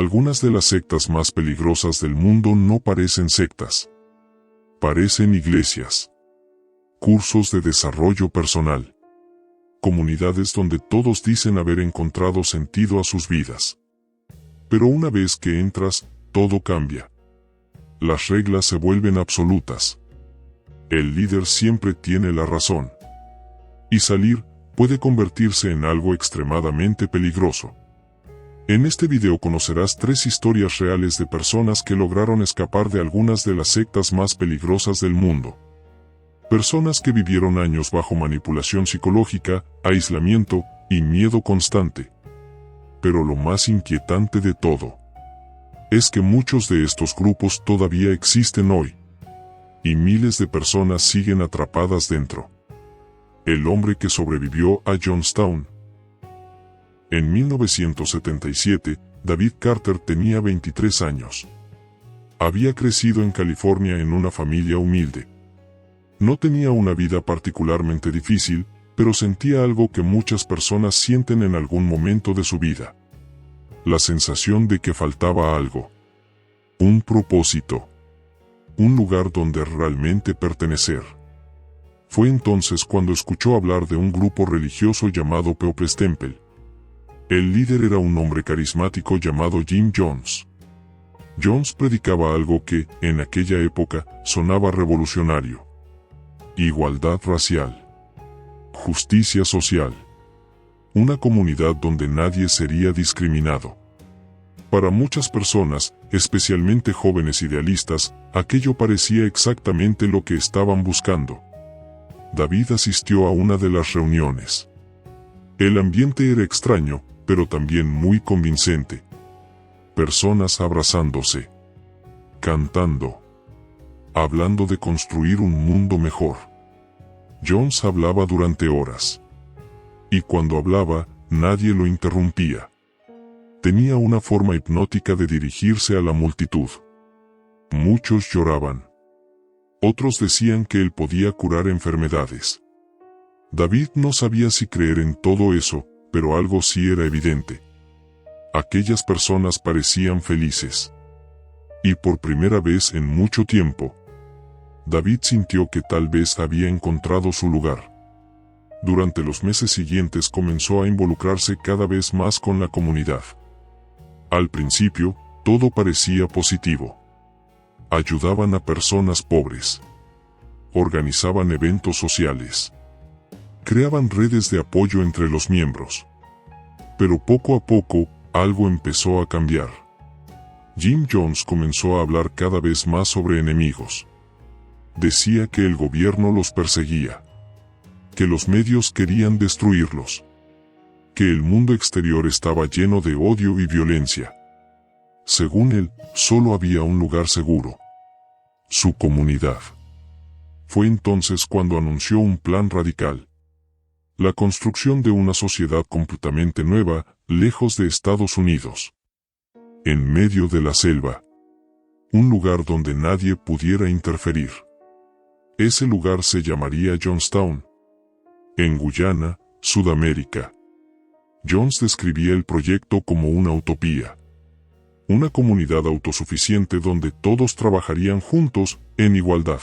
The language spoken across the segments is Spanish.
Algunas de las sectas más peligrosas del mundo no parecen sectas. Parecen iglesias. Cursos de desarrollo personal. Comunidades donde todos dicen haber encontrado sentido a sus vidas. Pero una vez que entras, todo cambia. Las reglas se vuelven absolutas. El líder siempre tiene la razón. Y salir puede convertirse en algo extremadamente peligroso. En este video conocerás 3 historias reales de personas que lograron escapar de algunas de las sectas más peligrosas del mundo. Personas que vivieron años bajo manipulación psicológica, aislamiento y miedo constante. Pero lo más inquietante de todo es que muchos de estos grupos todavía existen hoy. Y miles de personas siguen atrapadas dentro. El hombre que sobrevivió a Jonestown. En 1977, David Carter tenía 23 años. Había crecido en California en una familia humilde. No tenía una vida particularmente difícil, pero sentía algo que muchas personas sienten en algún momento de su vida. La sensación de que faltaba algo. Un propósito. Un lugar donde realmente pertenecer. Fue entonces cuando escuchó hablar de un grupo religioso llamado People's Temple. El líder era un hombre carismático llamado Jim Jones. Jones predicaba algo que, en aquella época, sonaba revolucionario. Igualdad racial. Justicia social. Una comunidad donde nadie sería discriminado. Para muchas personas, especialmente jóvenes idealistas, aquello parecía exactamente lo que estaban buscando. David asistió a una de las reuniones. El ambiente era extraño, pero también muy convincente. Personas abrazándose, cantando, hablando de construir un mundo mejor. Jones hablaba durante horas. Y cuando hablaba, nadie lo interrumpía. Tenía una forma hipnótica de dirigirse a la multitud. Muchos lloraban. Otros decían que él podía curar enfermedades. David no sabía si creer en todo eso, pero algo sí era evidente. Aquellas personas parecían felices. Y por primera vez en mucho tiempo, David sintió que tal vez había encontrado su lugar. Durante los meses siguientes comenzó a involucrarse cada vez más con la comunidad. Al principio, todo parecía positivo. Ayudaban a personas pobres. Organizaban eventos sociales. Creaban redes de apoyo entre los miembros. Pero poco a poco, algo empezó a cambiar. Jim Jones comenzó a hablar cada vez más sobre enemigos. Decía que el gobierno los perseguía. Que los medios querían destruirlos. Que el mundo exterior estaba lleno de odio y violencia. Según él, solo había un lugar seguro. Su comunidad. Fue entonces cuando anunció un plan radical. La construcción de una sociedad completamente nueva, lejos de Estados Unidos. En medio de la selva. Un lugar donde nadie pudiera interferir. Ese lugar se llamaría Jonestown. En Guyana, Sudamérica. Jones describía el proyecto como una utopía. Una comunidad autosuficiente donde todos trabajarían juntos, en igualdad.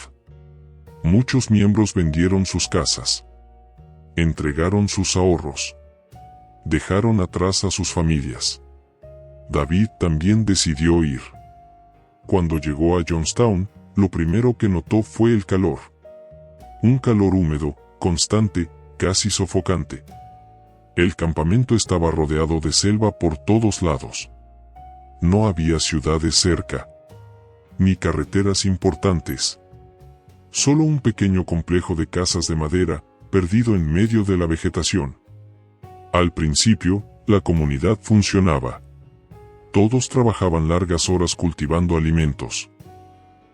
Muchos miembros vendieron sus casas. Entregaron sus ahorros. Dejaron atrás a sus familias. David también decidió ir. Cuando llegó a Jonestown, lo primero que notó fue el calor. Un calor húmedo, constante, casi sofocante. El campamento estaba rodeado de selva por todos lados. No había ciudades cerca, ni carreteras importantes. Solo un pequeño complejo de casas de madera, perdido en medio de la vegetación. Al principio, la comunidad funcionaba. Todos trabajaban largas horas cultivando alimentos.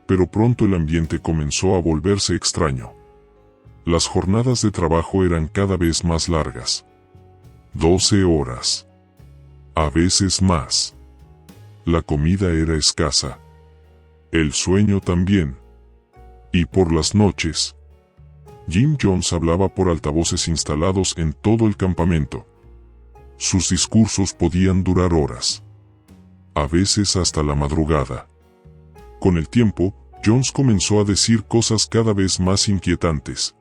Pero pronto el ambiente comenzó a volverse extraño. Las jornadas de trabajo eran cada vez más largas. 12 horas. A veces más. La comida era escasa. El sueño también. Y por las noches, Jim Jones hablaba por altavoces instalados en todo el campamento. Sus discursos podían durar horas. a veces hasta la madrugada. Con el tiempo, Jones comenzó a decir cosas cada vez más inquietantes.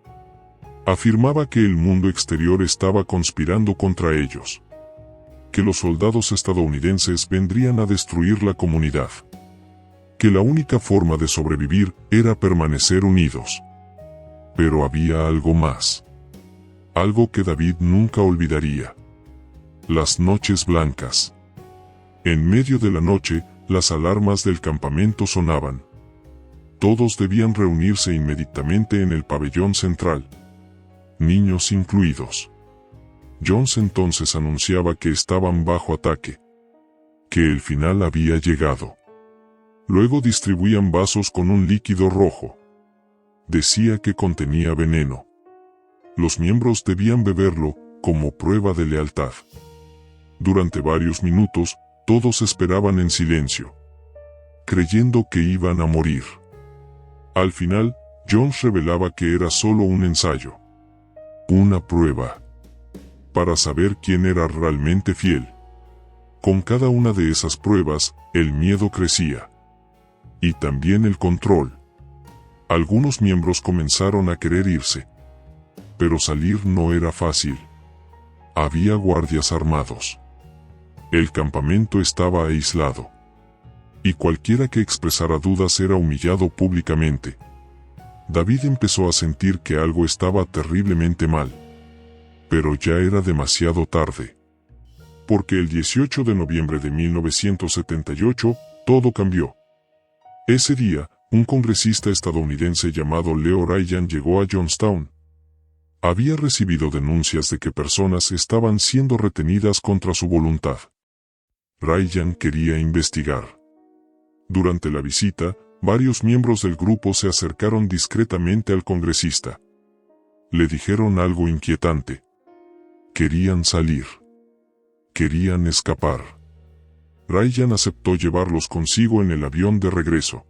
Afirmaba que el mundo exterior estaba conspirando contra ellos, que los soldados estadounidenses vendrían a destruir la comunidad, que la única forma de sobrevivir era permanecer unidos. Pero había algo más. Algo que David nunca olvidaría. Las noches blancas. En medio de la noche, las alarmas del campamento sonaban. Todos debían reunirse inmediatamente en el pabellón central, niños incluidos. Jones entonces anunciaba que estaban bajo ataque, que el final había llegado. Luego distribuían vasos con un líquido rojo. Decía que contenía veneno. Los miembros debían beberlo, como prueba de lealtad. Durante varios minutos, todos esperaban en silencio, creyendo que iban a morir. Al final, Jones revelaba que era solo un ensayo, una prueba, para saber quién era realmente fiel. Con cada una de esas pruebas, el miedo crecía. Y también el control. Algunos miembros comenzaron a querer irse. Pero salir no era fácil. Había guardias armados. El campamento estaba aislado. Y cualquiera que expresara dudas era humillado públicamente. David empezó a sentir que algo estaba terriblemente mal. Pero ya era demasiado tarde. Porque el 18 de noviembre de 1978, todo cambió. Ese día, un congresista estadounidense llamado Leo Ryan llegó a Johnstown. Había recibido denuncias de que personas estaban siendo retenidas contra su voluntad. Ryan quería investigar. Durante la visita, varios miembros del grupo se acercaron discretamente al congresista. Le dijeron algo inquietante. Querían salir. Querían escapar. Ryan aceptó llevarlos consigo en el avión de regreso.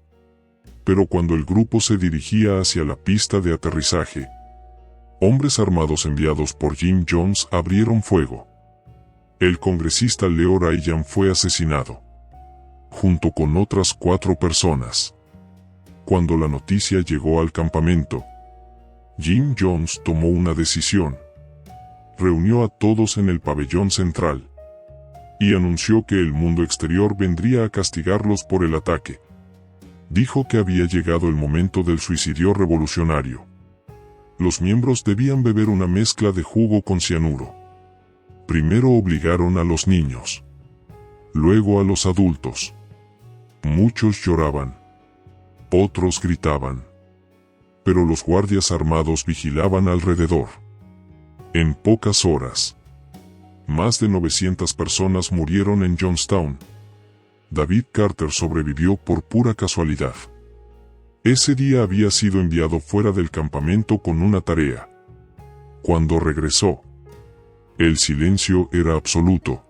Pero cuando el grupo se dirigía hacia la pista de aterrizaje, hombres armados enviados por Jim Jones abrieron fuego. El congresista Leo Ryan fue asesinado, junto con otras 4 personas. Cuando la noticia llegó al campamento, Jim Jones tomó una decisión. Reunió a todos en el pabellón central y anunció que el mundo exterior vendría a castigarlos por el ataque. Dijo que había llegado el momento del suicidio revolucionario. Los miembros debían beber una mezcla de jugo con cianuro. Primero obligaron a los niños, luego a los adultos. Muchos lloraban, otros gritaban, pero los guardias armados vigilaban alrededor. En pocas horas, más de 900 personas murieron en Johnstown. David Carter sobrevivió por pura casualidad. Ese día había sido enviado fuera del campamento con una tarea. Cuando regresó, el silencio era absoluto.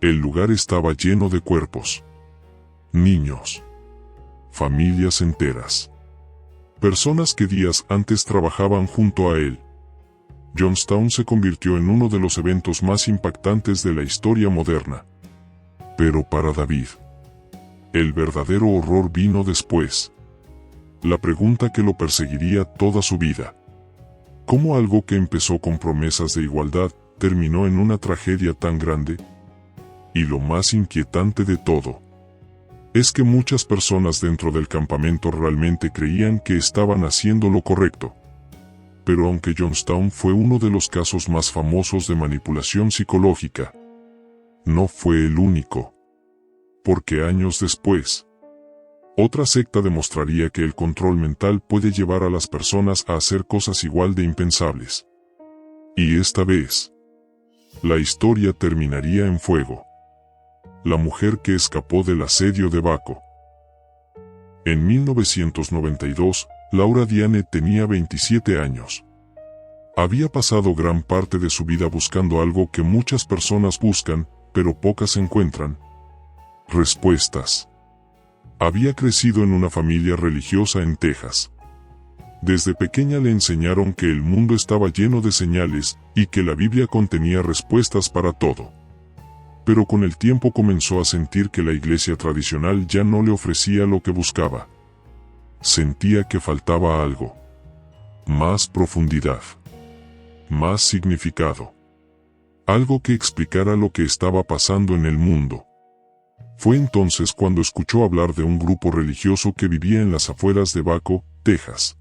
El lugar estaba lleno de cuerpos. Niños. Familias enteras. Personas que días antes trabajaban junto a él. Johnstown se convirtió en uno de los eventos más impactantes de la historia moderna. Pero para David, el verdadero horror vino después. La pregunta que lo perseguiría toda su vida. ¿Cómo algo que empezó con promesas de igualdad, terminó en una tragedia tan grande? Y lo más inquietante de todo, es que muchas personas dentro del campamento realmente creían que estaban haciendo lo correcto. Pero aunque Johnstown fue uno de los casos más famosos de manipulación psicológica, no fue el único. Porque años después, otra secta demostraría que el control mental puede llevar a las personas a hacer cosas igual de impensables. Y esta vez, la historia terminaría en fuego. La mujer que escapó del asedio de Waco. En 1992, Laura Diane tenía 27 años. Había pasado gran parte de su vida buscando algo que muchas personas buscan, pero pocas encuentran: respuestas. Había crecido en una familia religiosa en Texas. Desde pequeña le enseñaron que el mundo estaba lleno de señales y que la Biblia contenía respuestas para todo. pero con el tiempo comenzó a sentir que la iglesia tradicional ya no le ofrecía lo que buscaba. Sentía que faltaba algo. Más profundidad. Más significado. Algo que explicara lo que estaba pasando en el mundo. Fue entonces cuando escuchó hablar de un grupo religioso que vivía en las afueras de Waco, Texas.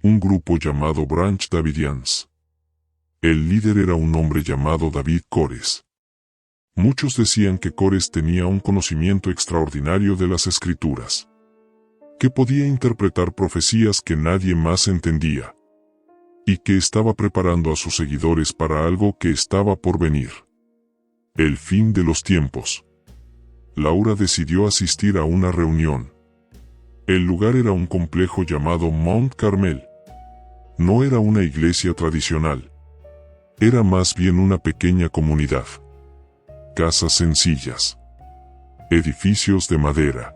Un grupo llamado Branch Davidians. El líder era un hombre llamado David Koresh. Muchos decían que Koresh tenía un conocimiento extraordinario de las Escrituras, que podía interpretar profecías que nadie más entendía, y que estaba preparando a sus seguidores para algo que estaba por venir. El fin de los tiempos. Laura decidió asistir a una reunión. El lugar era un complejo llamado Mount Carmel. No era una iglesia tradicional. Era más bien una pequeña comunidad. Casas sencillas. Edificios de madera.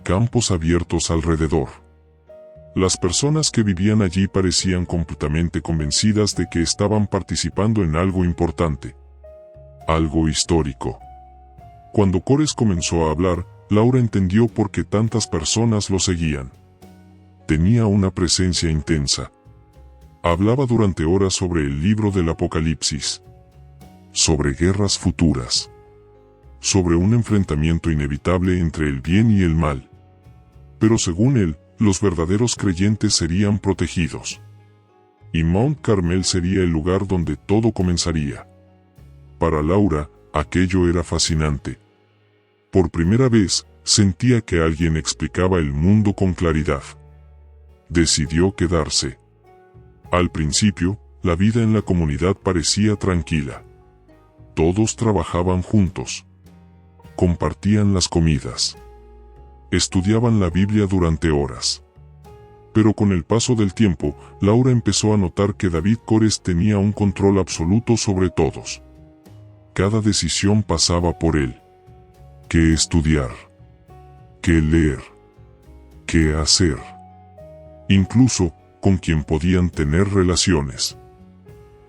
Campos abiertos alrededor. Las personas que vivían allí parecían completamente convencidas de que estaban participando en algo importante. Algo histórico. Cuando Koresh comenzó a hablar, Laura entendió por qué tantas personas lo seguían. Tenía una presencia intensa. Hablaba durante horas sobre el libro del Apocalipsis. Sobre guerras futuras. Sobre un enfrentamiento inevitable entre el bien y el mal. Pero según él, los verdaderos creyentes serían protegidos. Y Mount Carmel sería el lugar donde todo comenzaría. Para Laura, aquello era fascinante. Por primera vez, sentía que alguien explicaba el mundo con claridad. Decidió quedarse. Al principio, la vida en la comunidad parecía tranquila. Todos trabajaban juntos. Compartían las comidas. Estudiaban la Biblia durante horas. Pero con el paso del tiempo, Laura empezó a notar que David Koresh tenía un control absoluto sobre todos. Cada decisión pasaba por él. ¿Qué estudiar? ¿Qué leer? ¿Qué hacer? Incluso, con quien podían tener relaciones.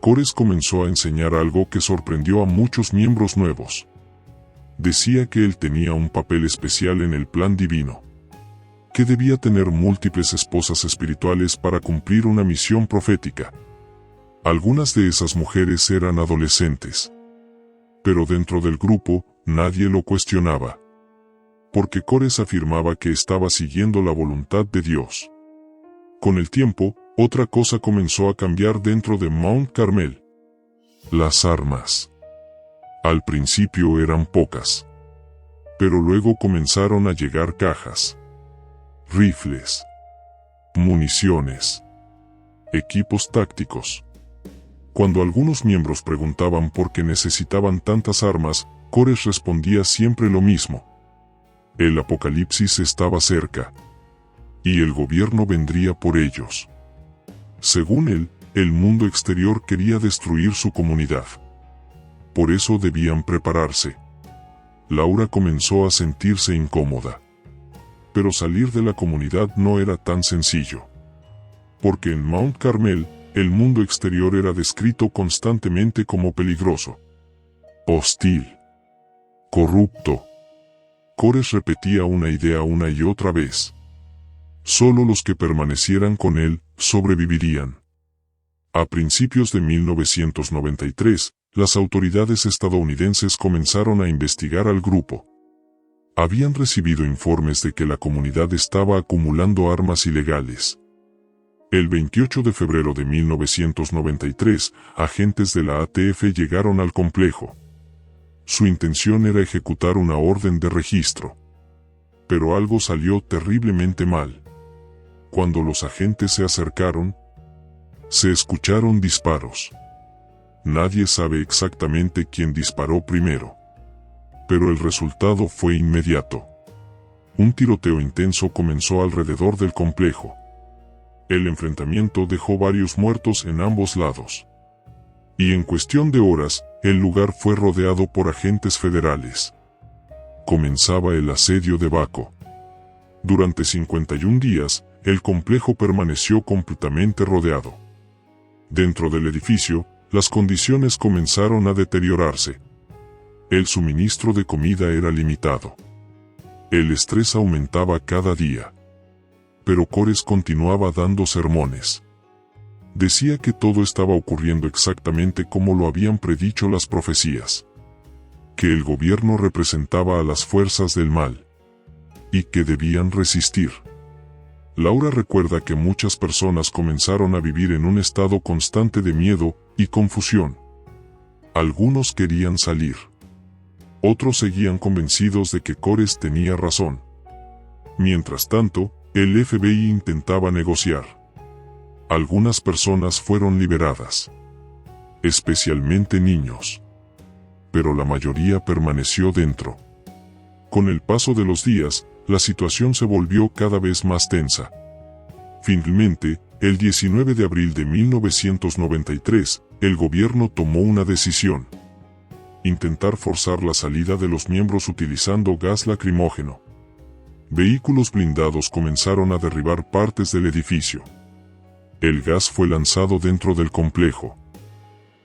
Koresh comenzó a enseñar algo que sorprendió a muchos miembros nuevos. Decía que él tenía un papel especial en el plan divino. Que debía tener múltiples esposas espirituales para cumplir una misión profética. Algunas de esas mujeres eran adolescentes. Pero dentro del grupo, nadie lo cuestionaba. Porque Koresh afirmaba que estaba siguiendo la voluntad de Dios. Con el tiempo, otra cosa comenzó a cambiar dentro de Mount Carmel. Las armas. Al principio eran pocas. Pero luego comenzaron a llegar cajas. Rifles. Municiones. Equipos tácticos. Cuando algunos miembros preguntaban por qué necesitaban tantas armas, Koresh respondía siempre lo mismo. El apocalipsis estaba cerca. Y el gobierno vendría por ellos. Según él, el mundo exterior quería destruir su comunidad. Por eso debían prepararse. Laura comenzó a sentirse incómoda. Pero salir de la comunidad no era tan sencillo. Porque en Mount Carmel, el mundo exterior era descrito constantemente como peligroso. Hostil. Corrupto. Koresh repetía una idea una y otra vez. Solo los que permanecieran con él, sobrevivirían. A principios de 1993, las autoridades estadounidenses comenzaron a investigar al grupo. Habían recibido informes de que la comunidad estaba acumulando armas ilegales. El 28 de febrero de 1993, agentes de la ATF llegaron al complejo. Su intención era ejecutar una orden de registro. Pero algo salió terriblemente mal. Cuando los agentes se acercaron, se escucharon disparos. Nadie sabe exactamente quién disparó primero. Pero el resultado fue inmediato. Un tiroteo intenso comenzó alrededor del complejo. El enfrentamiento dejó varios muertos en ambos lados. Y en cuestión de horas, el lugar fue rodeado por agentes federales. Comenzaba el asedio de Waco. Durante 51 días, el complejo permaneció completamente rodeado. Dentro del edificio, las condiciones comenzaron a deteriorarse. El suministro de comida era limitado. El estrés aumentaba cada día. Pero Cores continuaba dando sermones. Decía que todo estaba ocurriendo exactamente como lo habían predicho las profecías. Que el gobierno representaba a las fuerzas del mal. Y que debían resistir. Laura recuerda que muchas personas comenzaron a vivir en un estado constante de miedo y confusión. Algunos querían salir. Otros seguían convencidos de que Cores tenía razón. Mientras tanto, el FBI intentaba negociar. Algunas personas fueron liberadas. Especialmente niños. Pero la mayoría permaneció dentro. Con el paso de los días, la situación se volvió cada vez más tensa. Finalmente, el 19 de abril de 1993, el gobierno tomó una decisión. Intentar forzar la salida de los miembros utilizando gas lacrimógeno. Vehículos blindados comenzaron a derribar partes del edificio. El gas fue lanzado dentro del complejo.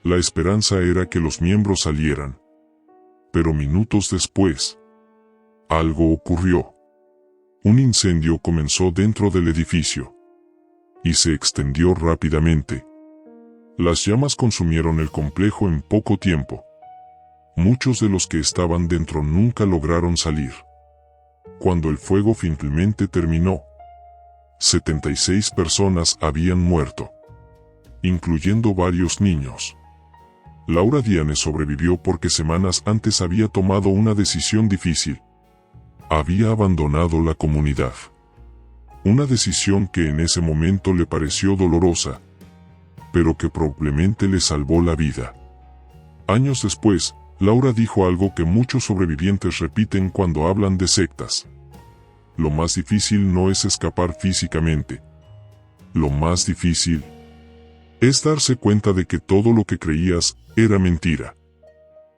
La esperanza era que los miembros salieran. Pero minutos después, algo ocurrió. Un incendio comenzó dentro del edificio. Y se extendió rápidamente. Las llamas consumieron el complejo en poco tiempo. Muchos de los que estaban dentro nunca lograron salir. Cuando el fuego finalmente terminó, 76 personas habían muerto, incluyendo varios niños. Laura Diane sobrevivió porque semanas antes había tomado una decisión difícil. Había abandonado la comunidad. Una decisión que en ese momento le pareció dolorosa, pero que probablemente le salvó la vida. Años después, Laura dijo algo que muchos sobrevivientes repiten cuando hablan de sectas. Lo más difícil no es escapar físicamente. Lo más difícil es darse cuenta de que todo lo que creías era mentira.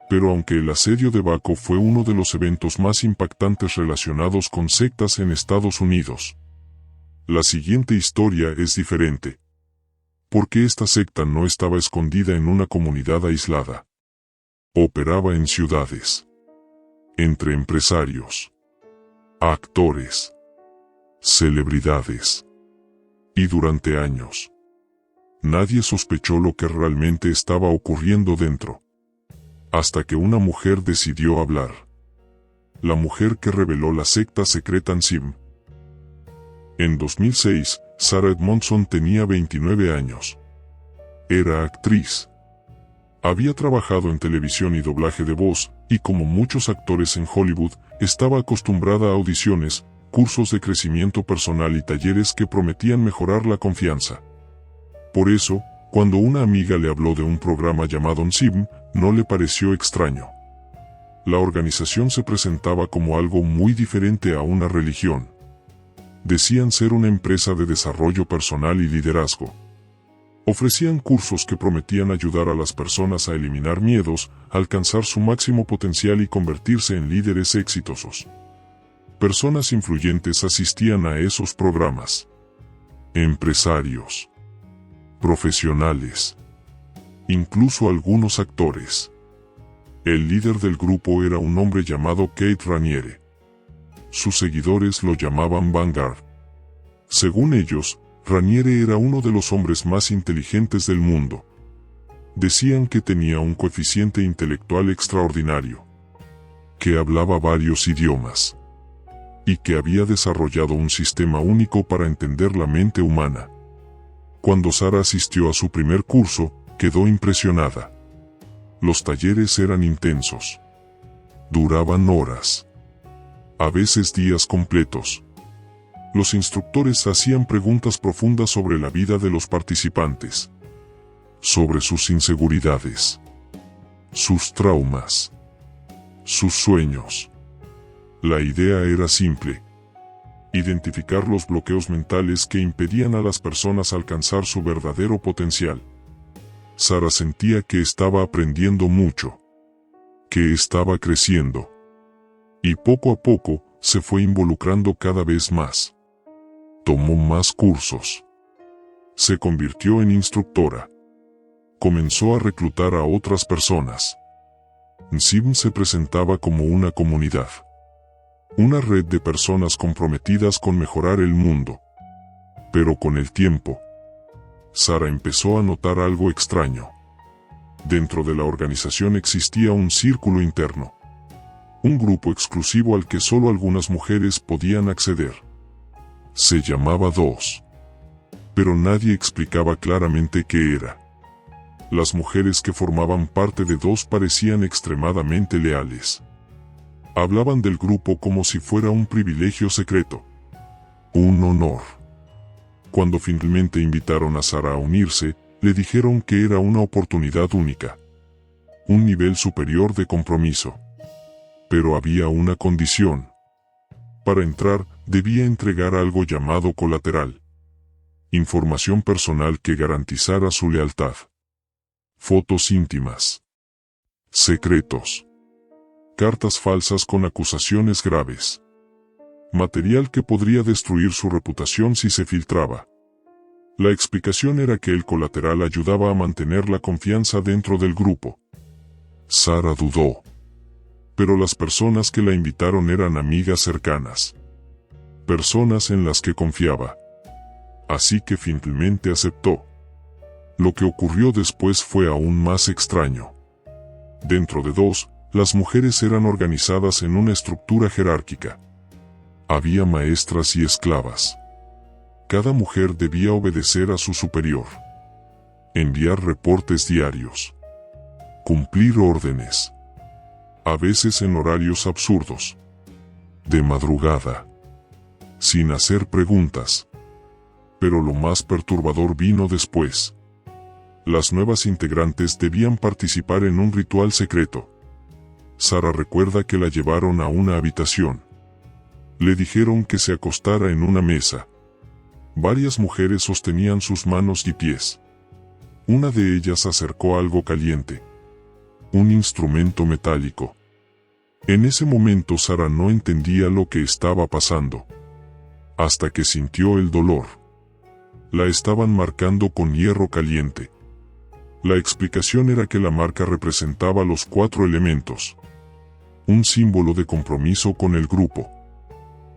Pero aunque el asedio de Waco fue uno de los eventos más impactantes relacionados con sectas en Estados Unidos, la siguiente historia es diferente. Porque esta secta no estaba escondida en una comunidad aislada. Operaba en ciudades. Entre empresarios, actores, celebridades. Y durante años, nadie sospechó lo que realmente estaba ocurriendo dentro. Hasta que una mujer decidió hablar. La mujer que reveló la secta secreta NSYM. En 2006, Sarah Edmondson tenía 29 años. Era actriz. Había trabajado en televisión y doblaje de voz, y como muchos actores en Hollywood, estaba acostumbrada a audiciones, cursos de crecimiento personal y talleres que prometían mejorar la confianza. Por eso, cuando una amiga le habló de un programa llamado NSYM, no le pareció extraño. La organización se presentaba como algo muy diferente a una religión. Decían ser una empresa de desarrollo personal y liderazgo. Ofrecían cursos que prometían ayudar a las personas a eliminar miedos, alcanzar su máximo potencial y convertirse en líderes exitosos. Personas influyentes asistían a esos programas. Empresarios, profesionales, incluso algunos actores. El líder del grupo era un hombre llamado Keith Raniere. Sus seguidores lo llamaban Vanguard. Según ellos, Raniere era uno de los hombres más inteligentes del mundo. Decían que tenía un coeficiente intelectual extraordinario, que hablaba varios idiomas, y que había desarrollado un sistema único para entender la mente humana. Cuando Sarah asistió a su primer curso, quedó impresionada. Los talleres eran intensos. Duraban horas. A veces días completos. Los instructores hacían preguntas profundas sobre la vida de los participantes. Sobre sus inseguridades. Sus traumas. Sus sueños. La idea era simple. Identificar los bloqueos mentales que impedían a las personas alcanzar su verdadero potencial. Sarah sentía que estaba aprendiendo mucho. Que estaba creciendo. Y poco a poco, se fue involucrando cada vez más. Tomó más cursos. Se convirtió en instructora. Comenzó a reclutar a otras personas. NSIBM se presentaba como una comunidad. Una red de personas comprometidas con mejorar el mundo. Pero con el tiempo, Sara empezó a notar algo extraño. Dentro de la organización existía un círculo interno. Un grupo exclusivo al que solo algunas mujeres podían acceder. Se llamaba DOS. Pero nadie explicaba claramente qué era. Las mujeres que formaban parte de DOS parecían extremadamente leales. Hablaban del grupo como si fuera un privilegio secreto. Un honor. Cuando finalmente invitaron a Sara a unirse, le dijeron que era una oportunidad única. Un nivel superior de compromiso. Pero había una condición. Para entrar, debía entregar algo llamado colateral. Información personal que garantizara su lealtad. Fotos íntimas. Secretos. Cartas falsas con acusaciones graves. Material que podría destruir su reputación si se filtraba. La explicación era que el colateral ayudaba a mantener la confianza dentro del grupo. Sara dudó. Pero las personas que la invitaron eran amigas cercanas. Personas en las que confiaba. Así que finalmente aceptó. Lo que ocurrió después fue aún más extraño. Dentro de DOS, las mujeres eran organizadas en una estructura jerárquica. Había maestras y esclavas. Cada mujer debía obedecer a su superior. Enviar reportes diarios. Cumplir órdenes. A veces en horarios absurdos. De madrugada. Sin hacer preguntas. Pero lo más perturbador vino después. Las nuevas integrantes debían participar en un ritual secreto. Sara recuerda que la llevaron a una habitación. Le dijeron que se acostara en una mesa. Varias mujeres sostenían sus manos y pies. Una de ellas acercó algo caliente. Un instrumento metálico. En ese momento Sara no entendía lo que estaba pasando. Hasta que sintió el dolor. La estaban marcando con hierro caliente. La explicación era que la marca representaba los 4 elementos. Un símbolo de compromiso con el grupo.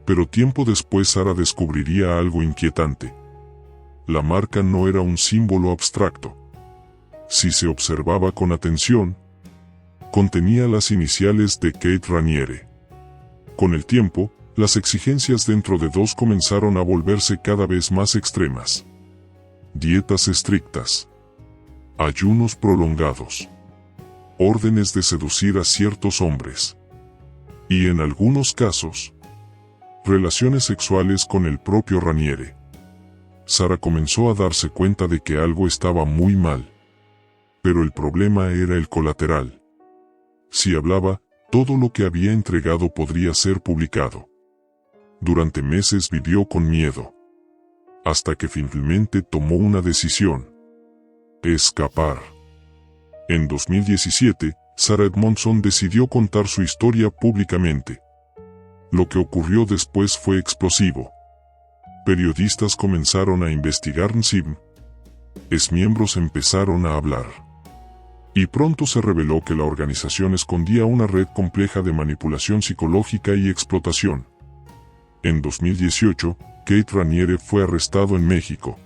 Pero tiempo después Sara descubriría algo inquietante. La marca no era un símbolo abstracto. Si se observaba con atención, contenía las iniciales de Kate Raniere. Con el tiempo, las exigencias dentro de DOS comenzaron a volverse cada vez más extremas. Dietas estrictas. Ayunos prolongados. Órdenes de seducir a ciertos hombres. Y en algunos casos, relaciones sexuales con el propio Raniere. Sara comenzó a darse cuenta de que algo estaba muy mal. Pero el problema era el colateral. Si hablaba, todo lo que había entregado podría ser publicado. Durante meses vivió con miedo. Hasta que finalmente tomó una decisión. Escapar. En 2017, Sara Edmondson decidió contar su historia públicamente. Lo que ocurrió después fue explosivo. Periodistas comenzaron a investigar NSIBM. Exmiembros empezaron a hablar. Y pronto se reveló que la organización escondía una red compleja de manipulación psicológica y explotación. En 2018, Kate Raniere fue arrestado en México.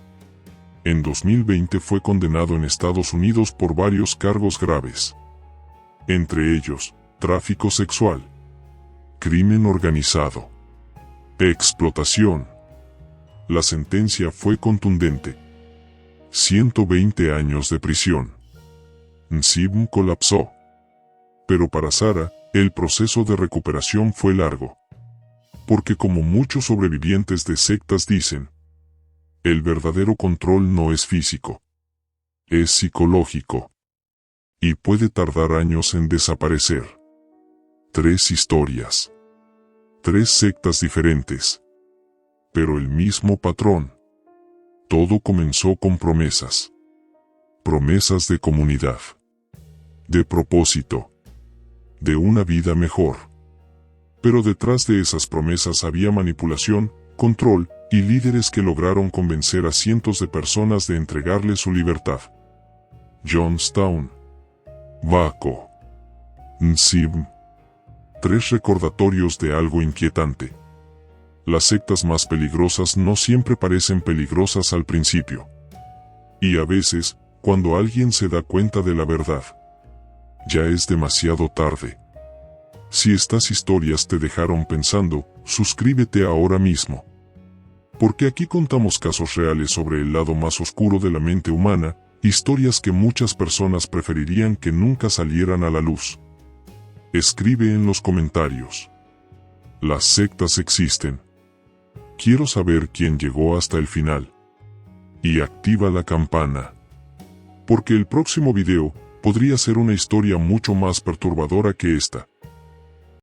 En 2020 fue condenado en Estados Unidos por varios cargos graves. Entre ellos, tráfico sexual, crimen organizado, explotación. La sentencia fue contundente. 120 años de prisión. NSIBM colapsó. Pero para Sara, el proceso de recuperación fue largo. Porque como muchos sobrevivientes de sectas dicen, el verdadero control no es físico. Es psicológico. Y puede tardar años en desaparecer. 3 historias. 3 sectas diferentes. Pero el mismo patrón. Todo comenzó con promesas. Promesas de comunidad. De propósito. De una vida mejor. Pero detrás de esas promesas había manipulación, control, y líderes que lograron convencer a cientos de personas de entregarle su libertad. Jonestown. Waco. NSIM. 3 recordatorios de algo inquietante. Las sectas más peligrosas no siempre parecen peligrosas al principio. Y a veces, cuando alguien se da cuenta de la verdad, ya es demasiado tarde. Si estas historias te dejaron pensando, suscríbete ahora mismo. Porque aquí contamos casos reales sobre el lado más oscuro de la mente humana, historias que muchas personas preferirían que nunca salieran a la luz. Escribe en los comentarios. Las sectas existen. Quiero saber quién llegó hasta el final. Y activa la campana. Porque el próximo video podría ser una historia mucho más perturbadora que esta.